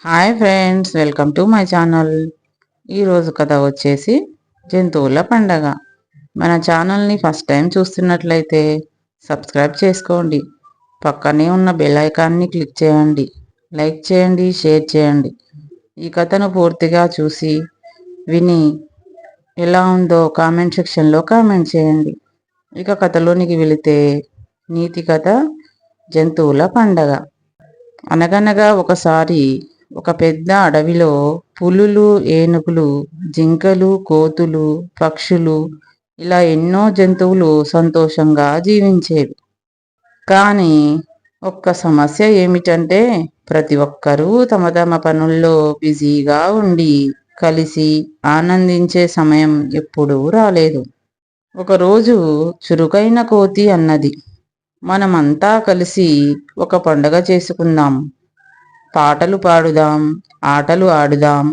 Hi friends, welcome to my channel. ఈరోజు కథ వచ్చేసి జంతువుల పండగ. మన ఛానల్ని ఫస్ట్ టైం చూస్తున్నట్లయితే సబ్స్క్రైబ్ చేసుకోండి, పక్కనే ఉన్న బెల్ ఐకాన్ని క్లిక్ చేయండి, లైక్ చేయండి, షేర్ చేయండి. ఈ కథను పూర్తిగా చూసి విని ఎలా ఉందో కామెంట్ సెక్షన్లో కామెంట్ చేయండి. ఇక కథలోనికి వెళితే, నీతి కథ జంతువుల పండగ. అనగనగా ఒకసారి ఒక పెద్ద అడవిలో పులులు, ఏనుగులు, జింకలు, కోతులు, పక్షులు ఇలా ఎన్నో జంతువులు సంతోషంగా జీవించేవి. కానీ ఒక్క సమస్య ఏమిటంటే, ప్రతి ఒక్కరూ తమ తమ పనుల్లో బిజీగా ఉండి కలిసి ఆనందించే సమయం ఎప్పుడూ రాలేదు. ఒకరోజు చురుకైన కోతి అన్నది, మనమంతా కలిసి ఒక పండుగ చేసుకుందాం. పాటలు పాడుదాం, ఆటలు ఆడుదాం,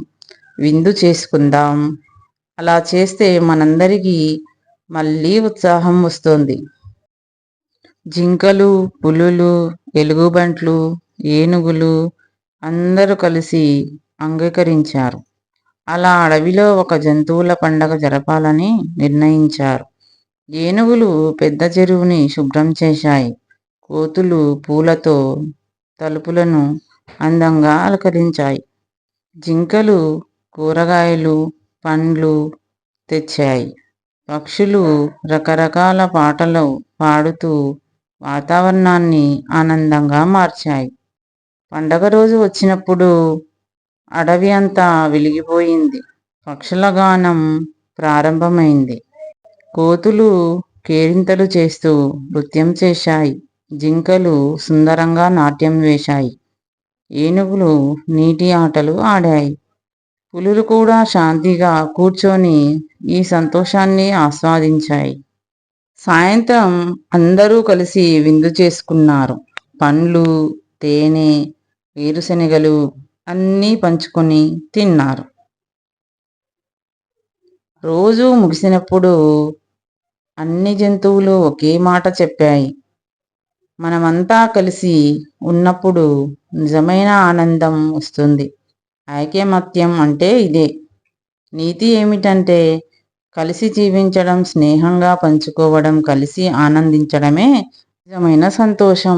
విందు చేసుకుందాం. అలా చేస్తే మనందరికీ మళ్ళీ ఉత్సాహం వస్తుంది. జింకలు, పులులు, ఎలుగుబంట్లు, ఏనుగులు అందరూ కలిసి అంగీకరించారు. అలా అడవిలో ఒక జంతువుల పండగ జరపాలని నిర్ణయించారు. ఏనుగులు పెద్ద చెరువుని శుభ్రం చేశాయి. కోతులు పూలతో తలుపులను అందంగా అలంకరించాయి. జింకలు కూరగాయలు, పండ్లు తెచ్చాయి. పక్షులు రకరకాల పాటలు పాడుతూ వాతావరణాన్ని ఆనందంగా మార్చాయి. పండగ రోజు వచ్చినప్పుడు అడవి అంతా వెలిగిపోయింది. పక్షుల గానం ప్రారంభమైంది. కోతులు కేరింతలు చేస్తూ నృత్యం చేశాయి. జింకలు సుందరంగా నాట్యం వేశాయి. ఏనుగులు నీటి ఆటలు ఆడాయి. పులులు కూడా శాంతిగా కూర్చొని ఈ సంతోషాన్ని ఆస్వాదించాయి. సాయంత్రం అందరూ కలిసి విందు చేసుకున్నారు. పండ్లు, తేనె, వేరుశెనగలు అన్నీ పంచుకొని తిన్నారు. రోజు ముగిసినప్పుడు అన్ని జంతువులు ఒకే మాట చెప్పాయి, మనమంతా కలిసి ఉన్నప్పుడు నిజమైన ఆనందం వస్తుంది. ఐకమత్యం అంటే ఇదే. నీతి ఏమిటంటే, కలిసి జీవించడం, స్నేహంగా పంచుకోవడం, కలిసి ఆనందించడమే నిజమైన సంతోషం.